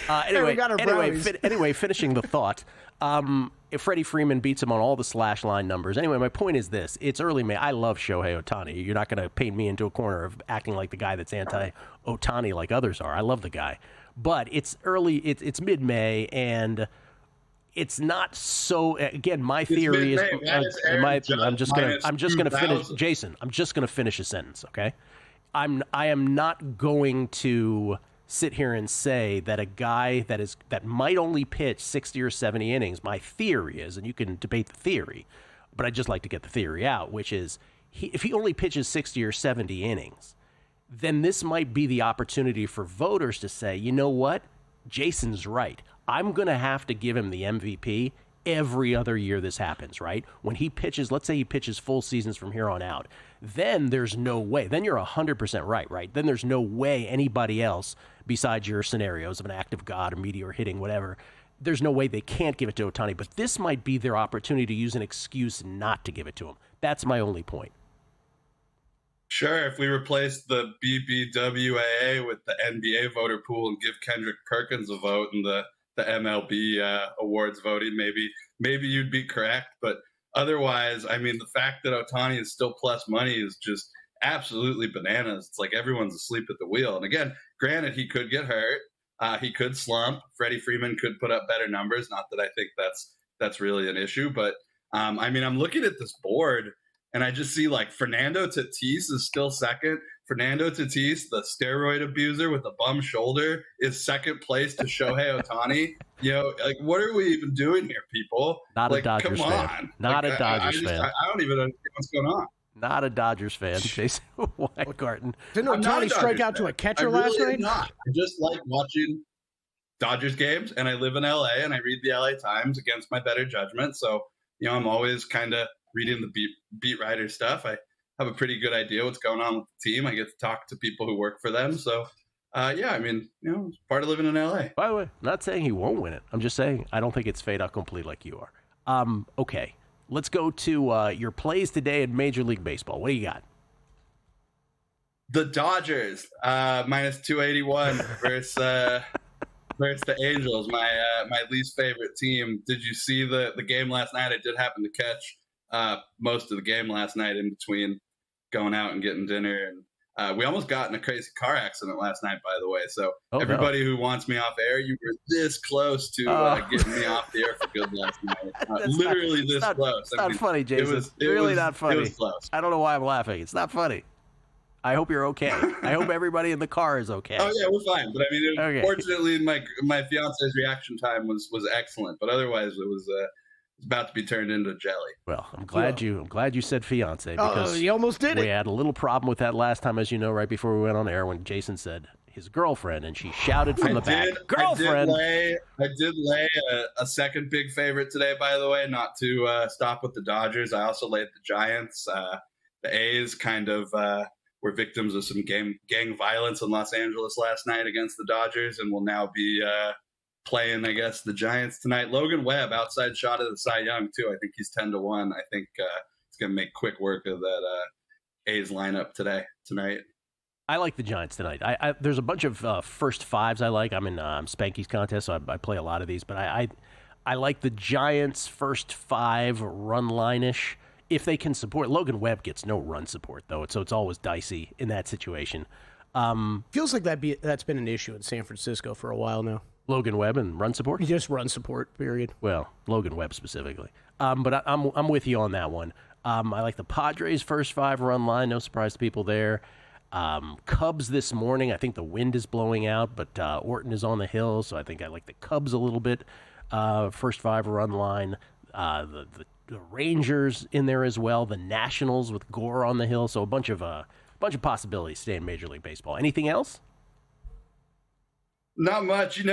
Anyway, finishing the thought. If Freddie Freeman beats him on all the slash line numbers. Anyway, my point is this. It's early May. I love Shohei Ohtani. You're not going to paint me into a corner of acting like the guy that's anti-Ohtani like others are. I love the guy. But it's early. It's mid-May, and it's not so. Again, my theory is. I'm just gonna finish, Jason. I'm just gonna finish a sentence, okay? I am not going to sit here and say that a guy that might only pitch 60 or 70 innings. My theory is, and you can debate the theory, but I just like to get the theory out, which is if he only pitches 60 or 70 innings, then this might be the opportunity for voters to say, you know what, Jason's right. I'm going to have to give him the MVP every other year this happens, right? When he pitches, let's say he pitches full seasons from here on out, then there's no way. Then you're 100% right? Then there's no way anybody else besides your scenarios of an act of God, a meteor hitting, whatever, there's no way they can't give it to Ohtani. But this might be their opportunity to use an excuse not to give it to him. That's my only point. Sure, if we replace the BBWAA with the NBA voter pool and give Kendrick Perkins a vote in the MLB awards voting, maybe you'd be correct. But otherwise, I mean, the fact that Ohtani is still plus money is just absolutely bananas. It's like everyone's asleep at the wheel. And again, granted, he could get hurt. He could slump. Freddie Freeman could put up better numbers. Not that I think that's really an issue. But, I mean, I'm looking at this board, and I just see, like, Fernando Tatis is still second. Fernando Tatis, the steroid abuser with a bum shoulder, is second place to Shohei Ohtani. You know, like, what are we even doing here, people? Not like, a Dodgers come fan. on. Not like, a Dodgers fan. I don't even understand what's going on. Not a Dodgers fan, Jason Weingarten. Didn't Ohtani strike out to a catcher last night? Not. I just like watching Dodgers games, and I live in LA, and I read the LA Times against my better judgment. So, you know, I'm always kind of reading the beat writer stuff. I have a pretty good idea what's going on with the team. I get to talk to people who work for them. So, yeah, I mean, you know, it's part of living in LA. By the way, I'm not saying he won't win it. I'm just saying I don't think it's fait accompli like you are. Okay, let's go to your plays today in Major League Baseball. What do you got? The Dodgers, minus 281 versus the Angels, my least favorite team. Did you see the game last night? I did happen to catch most of the game last night in between going out and getting dinner. And we almost got in a crazy car accident last night, by the way. So everybody who wants me off air, you were this close to getting me off the air for good last night. Literally this close. It's not funny, Jason. It's really not funny. It was close. I don't know why I'm laughing. It's not funny. I hope you're okay. I hope everybody in the car is okay. Oh, yeah, we're fine. But, I mean, fortunately, my fiance's reaction time was excellent. But otherwise, it was about to be turned into jelly. Well, I'm glad you said fiance, because you almost did we it. had a little problem with that last time, as you know, right before we went on air, when Jason said his girlfriend, and she shouted from the back, girlfriend. I did lay a second big favorite today, by the way, not to stop with the Dodgers. I also laid the Giants. The A's kind of were victims of some gang violence in Los Angeles last night against the Dodgers, and will now be playing, I guess, the Giants tonight. Logan Webb, outside shot of the Cy Young, too. I think he's 10-1. I think it's going to make quick work of that A's lineup tonight. I like the Giants tonight. There's a bunch of first fives I like. I'm in Spanky's contest, so I play a lot of these. But I like the Giants' first five run line-ish. If they can support. Logan Webb gets no run support, though, so it's always dicey in that situation. Feels like that's been an issue in San Francisco for a while now. Logan Webb and run support? Just run support, period. Well, Logan Webb specifically. But I'm with you on that one. I like the Padres' first five run line. No surprise to people there. Cubs this morning. I think the wind is blowing out, but Orton is on the hill, so I think I like the Cubs a little bit. First five run line. The Rangers in there as well. The Nationals with Gore on the hill. So a bunch of bunch of possibilities staying in Major League Baseball. Anything else? Not much.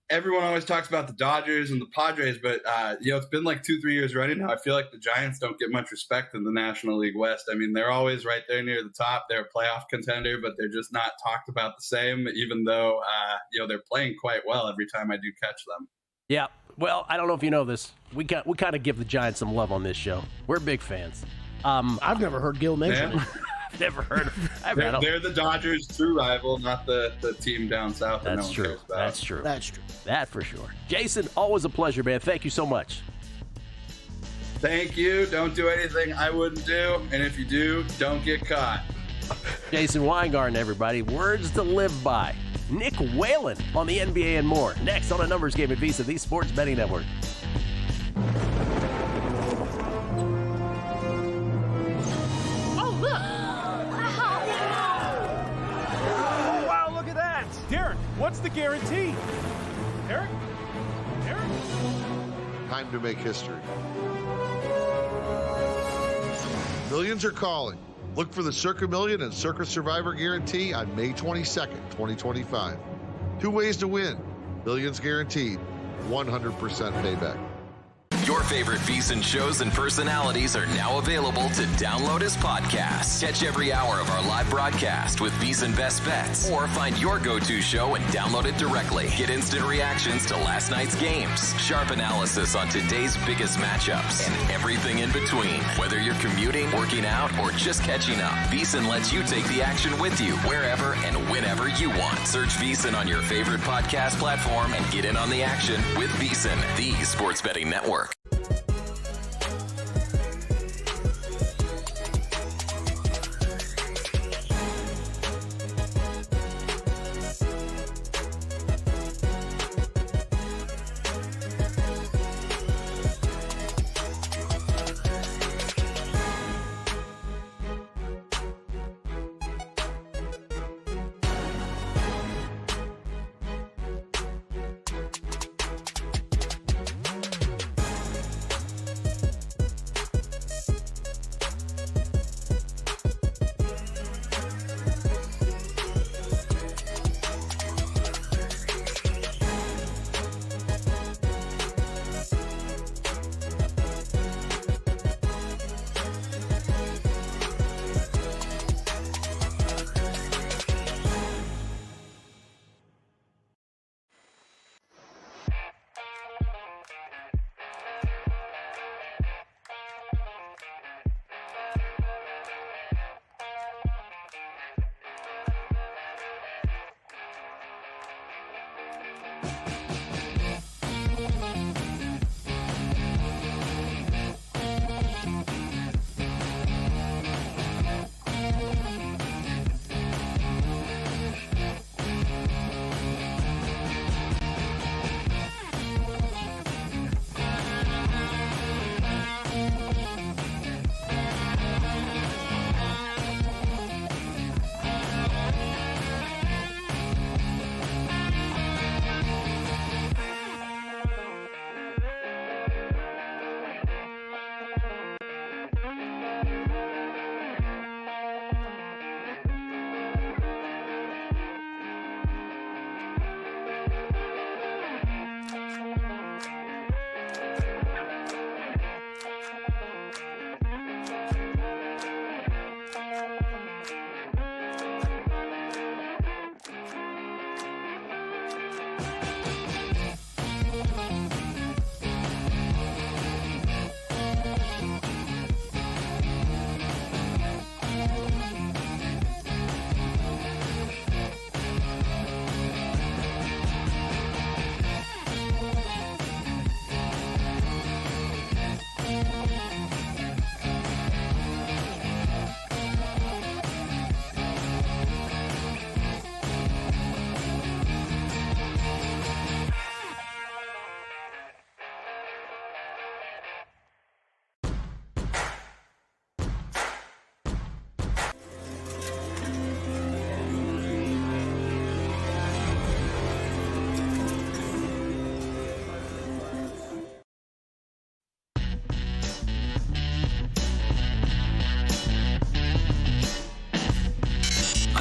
Everyone always talks about the Dodgers and the Padres, but, it's been like 2-3 years running now. I feel like the Giants don't get much respect in the National League West. I mean, they're always right there near the top. They're a playoff contender, but they're just not talked about the same, even though, they're playing quite well every time I do catch them. Yeah. Well, I don't know if you know this. We kind of give the Giants some love on this show. We're big fans. I've never heard Gil mention it. Never heard of it. They're the Dodgers' true rival, not the team down south. That's no true. Cares about. That's true. That's true. That for sure. Jason, always a pleasure, man. Thank you so much. Thank you. Don't do anything I wouldn't do. And if you do, don't get caught. Jason Weingarten, everybody. Words to live by. Nick Whalen on the NBA and more. Next on A Numbers Game at VSiN, the Sports Betting Network. Oh, look. Oh, wow, look at that. Derek, what's the guarantee? Derek? Time to make history. Millions are calling. Look for the Circa Million and Circa Survivor Guarantee on May 22nd, 2025. 2 ways to win. Millions guaranteed. 100% payback. Your favorite VSiN shows and personalities are now available to download as podcasts. Catch every hour of our live broadcast with VSiN Best Bets, or find your go-to show and download it directly. Get instant reactions to last night's games, sharp analysis on today's biggest matchups, and everything in between. Whether you're commuting, working out, or just catching up, VSiN lets you take the action with you wherever and whenever you want. Search VSiN on your favorite podcast platform and get in on the action with VSiN, the Sports Betting Network.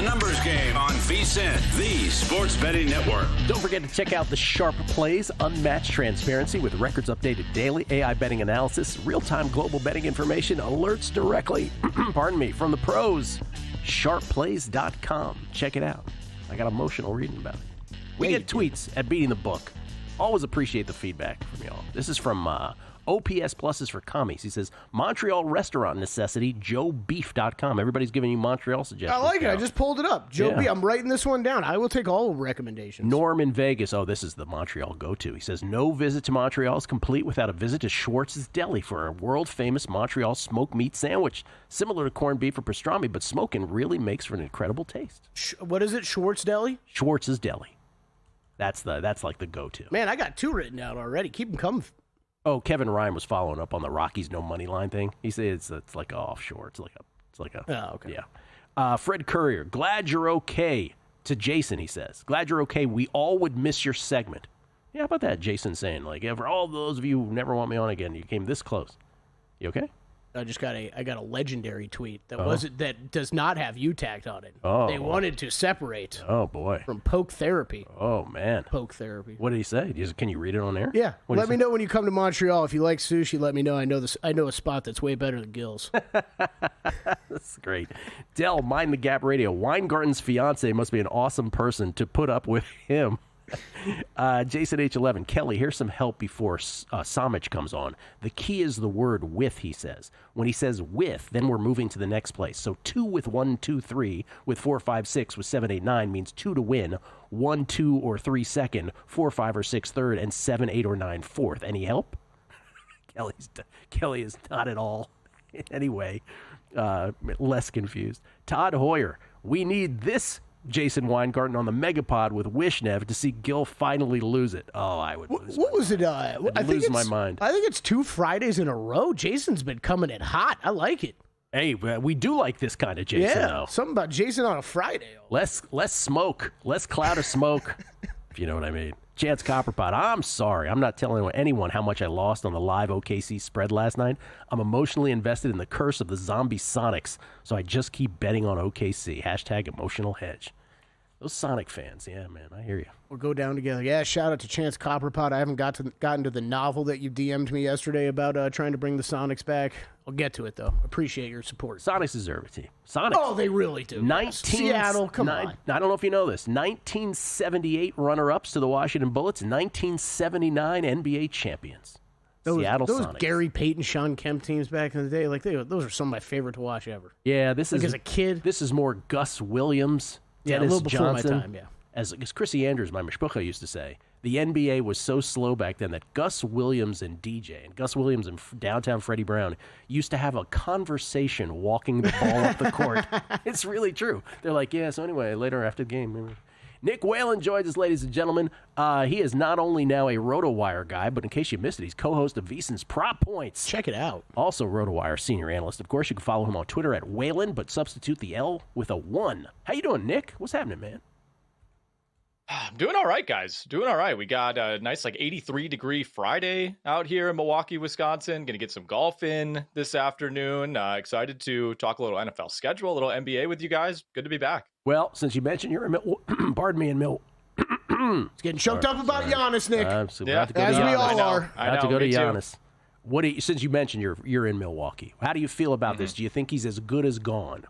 The Numbers Game on VSiN, the Sports Betting Network. Don't forget to check out the Sharp Plays, unmatched transparency with records updated daily, AI betting analysis, real-time global betting information, alerts directly, from the pros. SharpPlays.com. Check it out. I got emotional reading about it. We get tweets at Beating the Book. Always appreciate the feedback from y'all. This is from OPS Pluses for Commies. He says, Montreal restaurant necessity, joebeef.com. Everybody's giving you Montreal suggestions. I like it. now. I just pulled it up. Joe B. I'm writing this one down. I will take all recommendations. Norm in Vegas. Oh, this is the Montreal go-to. He says, no visit to Montreal is complete without a visit to Schwartz's Deli for a world-famous Montreal smoked meat sandwich. Similar to corned beef or pastrami, but smoking really makes for an incredible taste. What is it, Schwartz Deli? Schwartz's Deli. That's like the go-to. Man, I got 2 written out already. Keep them coming. Oh, Kevin Ryan was following up on the Rockies no money line thing. He said it's like offshore. It's like a. Oh, okay. Yeah. Fred Courier, glad you're okay. To Jason, he says, glad you're okay. We all would miss your segment. Yeah, how about that? Jason saying, like, for all those of you who never want me on again, you came this close. You okay? I got a legendary tweet that does not have you tagged on it. Oh. They wanted to separate. Oh boy. From Poke Therapy. Oh man. Poke Therapy. What did he say? Can you read it on air? Yeah. Let me know when you come to Montreal. If you like sushi, let me know. I know a spot that's way better than Gil's. That's great. Dell, Mind the Gap Radio. Weingarten's fiance must be an awesome person to put up with him. Jason H11, Kelly, here's some help before Samich comes on. The key is the word with, he says. When he says with, then we're moving to the next place. So 2 with 1, 2, 3, with 4, 5, 6, with 7, 8, 9 means 2 to win, 1, 2, or 3 second, 4, 5, or 6 third, and 7, 8, or 9 fourth. Any help? Kelly is not at all, anyway, less confused. Todd Hoyer, we need this Jason Weingarten on the Megapod with Wishnev to see Gil finally lose it. Oh, I would lose. What was it? I'd lose my mind. I think it's 2 Fridays in a row. Jason's been coming in hot. I like it. Hey, we do like this kind of Jason, though. Something about Jason on a Friday. Less smoke, less cloud of smoke, if you know what I mean. Chance Copperpot, I'm sorry. I'm not telling anyone how much I lost on the live OKC spread last night. I'm emotionally invested in the curse of the zombie Sonics, so I just keep betting on OKC. # emotional hedge. Those Sonic fans, yeah, man, I hear you. We'll go down together. Yeah, shout out to Chance Copperpot. I haven't gotten to the novel that you DM'd me yesterday about trying to bring the Sonics back. I'll get to it, though. Appreciate your support. Sonics deserve a team. Sonics. Oh, they really do. Seattle, come on. I don't know if you know this. 1978 runner-ups to the Washington Bullets. 1979 NBA champions. Seattle those Sonics. Gary Payton, Sean Kemp teams back in the day, those are some of my favorite to watch ever. Yeah, this is as a kid. This is more Gus Williams. Yeah, Dennis a little before Johnson. my time, yeah. As Chrissy Andrews, my mishpucha, used to say, the NBA was so slow back then that Gus Williams and downtown Freddie Brown used to have a conversation walking the ball up the court. It's really true. They're like, yeah, so anyway, later after the game. Nick Whalen joins us, ladies and gentlemen. He is not only now a RotoWire guy, but in case you missed it, he's co-host of VSiN's Prop Points. Check it out. Also RotoWire senior analyst. Of course, you can follow him on Twitter at Whalen, but substitute the L with a 1. How you doing, Nick? What's happening, man? I'm doing all right, guys. Doing all right. We got a nice 83-degree Friday out here in Milwaukee, Wisconsin. Going to get some golf in this afternoon. Excited to talk a little NFL schedule, a little NBA with you guys. Good to be back. Well, since you mentioned you're in It's getting choked up about Giannis, Nick. As we all are. About to go to Giannis. Since you mentioned you're in Milwaukee, how do you feel about this? Do you think he's as good as gone?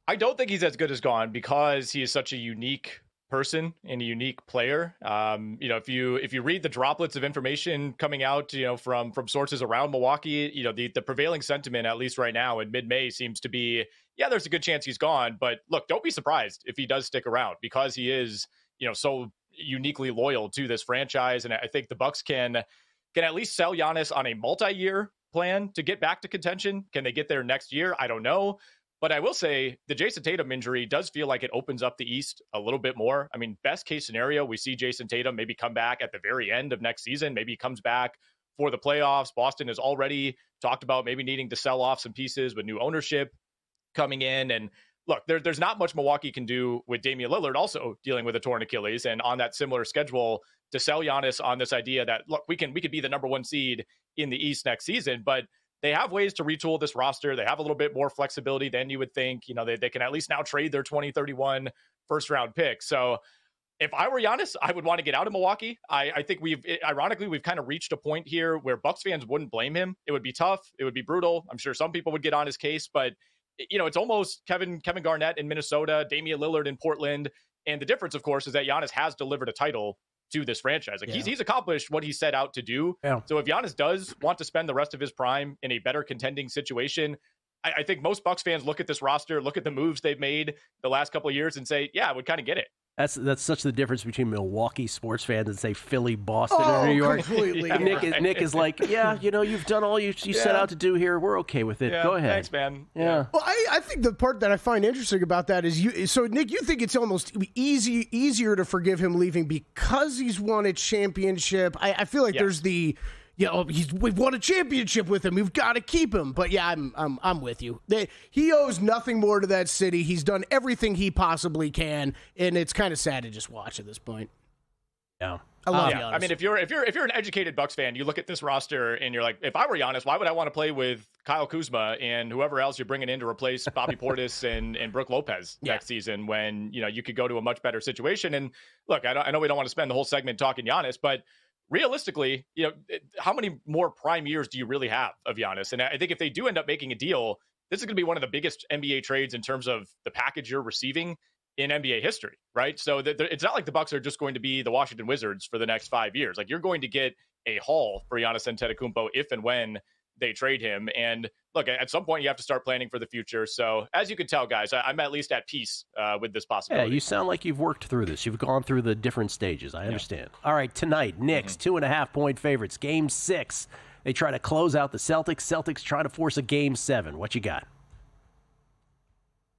I don't think he's as good as gone because he is such a unique person and a unique player. If you read the droplets of information coming out, from sources around Milwaukee, the prevailing sentiment, at least right now in mid-May, seems to be, yeah, there's a good chance he's gone. But look, don't be surprised if he does stick around because he is, so uniquely loyal to this franchise. And I think the Bucks can at least sell Giannis on a multi-year plan to get back to contention. Can they get there next year? I don't know. But I will say the Jason Tatum injury does feel like it opens up the East a little bit more. I mean, best case scenario, we see Jason Tatum maybe come back at the very end of next season. Maybe he comes back for the playoffs. Boston has already talked about maybe needing to sell off some pieces with new ownership coming in. And look, there's not much Milwaukee can do with Damian Lillard also dealing with a torn Achilles and on that similar schedule to sell Giannis on this idea that, look, we could be the number 1 seed in the East next season. But they have ways to retool this roster. They have a little bit more flexibility than you would think. They can at least now trade their 2031 first round pick. So if I were Giannis, I would want to get out of Milwaukee. I think we've kind of reached a point here where Bucks fans wouldn't blame him. It would be tough. It would be brutal. I'm sure some people would get on his case, but it's almost Kevin Garnett in Minnesota, Damian Lillard in Portland. And the difference, of course, is that Giannis has delivered a title to this franchise. He's accomplished what he set out to do. Yeah. So if Giannis does want to spend the rest of his prime in a better contending situation, I think most Bucks fans look at this roster, look at the moves they've made the last couple of years and say, yeah, I would kind of get it. That's such the difference between Milwaukee sports fans and say Philly, Boston, or New York. Completely. Yeah. Nick is like, yeah, you've done all you set out to do here. We're okay with it. Yeah, go ahead. Thanks, man. Yeah. Well, I think the part that I find interesting about that is so Nick, you think it's almost easier to forgive him leaving because he's won a championship. I feel like there's the we've won a championship with him. We've got to keep him. But yeah, I'm with you. He owes nothing more to that city. He's done everything he possibly can, and it's kind of sad to just watch at this point. Yeah. I love Giannis. I mean, if you're an educated Bucks fan, you look at this roster and you're like, if I were Giannis, why would I want to play with Kyle Kuzma and whoever else you're bringing in to replace Bobby Portis and Brook Lopez next season when you could go to a much better situation? And look, I know we don't want to spend the whole segment talking Giannis, but realistically, how many more prime years do you really have of Giannis? And I think if they do end up making a deal, this is going to be one of the biggest NBA trades in terms of the package you're receiving in NBA history, right? So it's not like the Bucks are just going to be the Washington Wizards for the next 5 years. Like, you're going to get a haul for Giannis Antetokounmpo if and when they trade him. And look, at some point you have to start planning for the future. So as you can tell, guys, I'm at least at peace with this possibility. Yeah, you sound like you've worked through this. You've gone through the different stages. I understand. All right, tonight, Knicks, 2.5-point favorites. Game 6. They try to close out the Celtics. Celtics try to force a Game 7. What you got?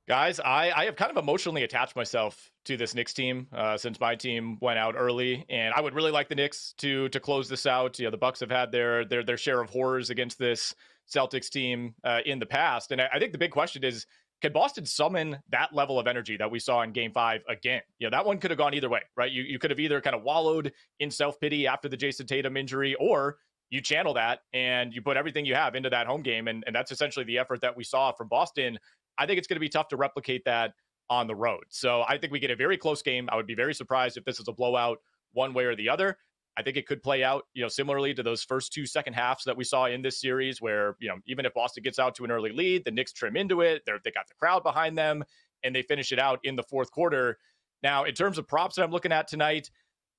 Guys, I have kind of emotionally attached myself to this Knicks team since my team went out early, and I would really like the Knicks to close this out. The Bucks have had their share of horrors against this Celtics team in the past, and I think the big question is, can Boston summon that level of energy that we saw in Game 5 again? That one could have gone either way, right? You could have either kind of wallowed in self-pity after the Jason Tatum injury, or you channel that and you put everything you have into that home game, and that's essentially the effort that we saw from Boston. I think it's going to be tough to replicate that on the road. So I think we get a very close game. I would be very surprised if this is a blowout one way or the other. I think it could play out, similarly to those first 2 second halves that we saw in this series where, even if Boston gets out to an early lead, the Knicks trim into it. They got the crowd behind them and they finish it out in the fourth quarter. Now, in terms of props that I'm looking at tonight,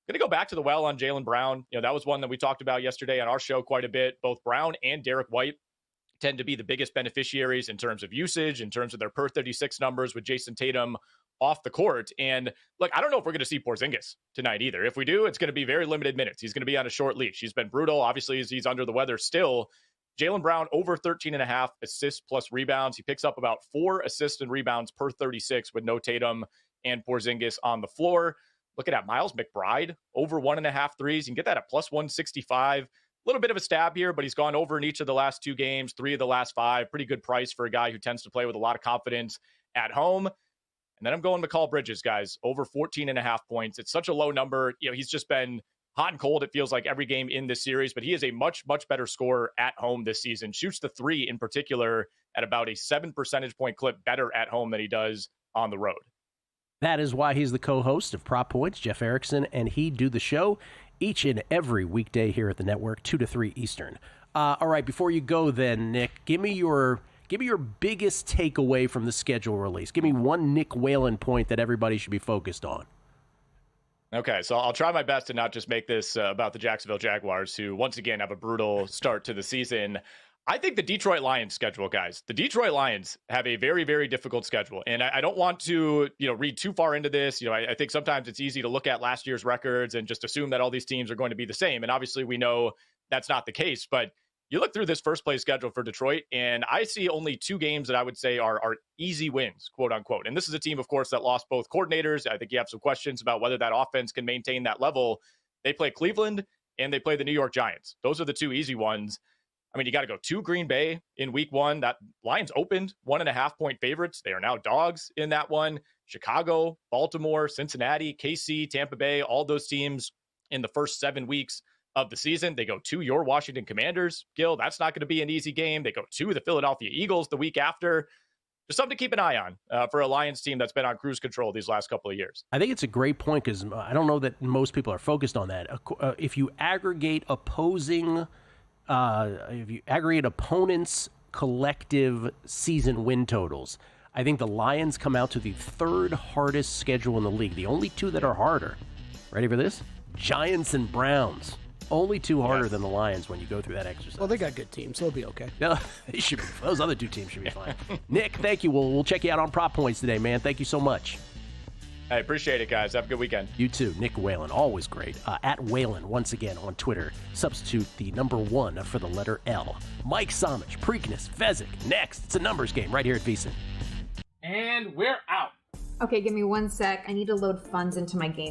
I'm going to go back to the well on Jaylen Brown. That was one that we talked about yesterday on our show quite a bit. Both Brown and Derek White tend to be the biggest beneficiaries in terms of usage, in terms of their per 36 numbers with Jason Tatum off the court. And look, I don't know if we're going to see Porzingis tonight either. If we do, it's going to be very limited minutes. He's going to be on a short leash. He's been brutal. Obviously, he's under the weather still. Jaylen Brown over 13.5 assists plus rebounds. He picks up about 4 assists and rebounds per 36 with no Tatum and Porzingis on the floor. Look at that. Miles McBride over 1.5 threes. You can get that at plus 165. A little bit of a stab here, but he's gone over in each of the last 2 games, 3 of the last 5. Pretty good price for a guy who tends to play with a lot of confidence at home. And then I'm going Mikal Bridges, guys, over 14.5 points. It's such a low number. He's just been hot and cold, it feels like, every game in this series, but he is a much, much better scorer at home this season. Shoots the 3 in particular at about a 7 percentage point clip better at home than he does on the road. That is why he's the co-host of Prop Points. Jeff Erickson and he do the show each and every weekday here at the network, 2 to 3 Eastern. All right, before you go then, Nick, give me your biggest takeaway from the schedule release. Give me one Nick Whalen point that everybody should be focused on. Okay, so I'll try my best to not just make this about the Jacksonville Jaguars, who once again have a brutal start to the season. I think the Detroit Lions schedule, guys. The Detroit Lions have a very, very difficult schedule. And I don't want to, read too far into this. I think sometimes it's easy to look at last year's records and just assume that all these teams are going to be the same. And obviously we know that's not the case. But you look through this first place schedule for Detroit, and I see only 2 games that I would say are easy wins, quote unquote. And this is a team, of course, that lost both coordinators. I think you have some questions about whether that offense can maintain that level. They play Cleveland and they play the New York Giants. Those are the 2 easy ones. I mean, you got to go to Green Bay in week 1. That Lions opened 1.5 point favorites. They are now dogs in that one. Chicago, Baltimore, Cincinnati, KC, Tampa Bay, all those teams in the first 7 weeks of the season. They go to your Washington Commanders. Gil, that's not going to be an easy game. They go to the Philadelphia Eagles the week after. Just something to keep an eye on for a Lions team that's been on cruise control these last couple of years. I think it's a great point because I don't know that most people are focused on that. If you aggregate opponents' collective season win totals, I think the Lions come out to the third hardest schedule in the league. The only two that are harder, ready for this? Giants and Browns. Only two harder than the Lions when you go through that exercise. Well, they got good teams, so they'll be okay. No, they should be. Those other two teams should be fine. Nick, thank you. We'll check you out on Prop Points today, man. Thank you so much. I appreciate it, guys. Have a good weekend. You too. Nick Whalen, always great. At Whalen, once again, on Twitter. Substitute the number 1 for the letter L. Mike Somich, Preakness, Fezzik. Next, it's a numbers game right here at VSiN. And we're out. Okay, give me 1 sec. I need to load funds into my game.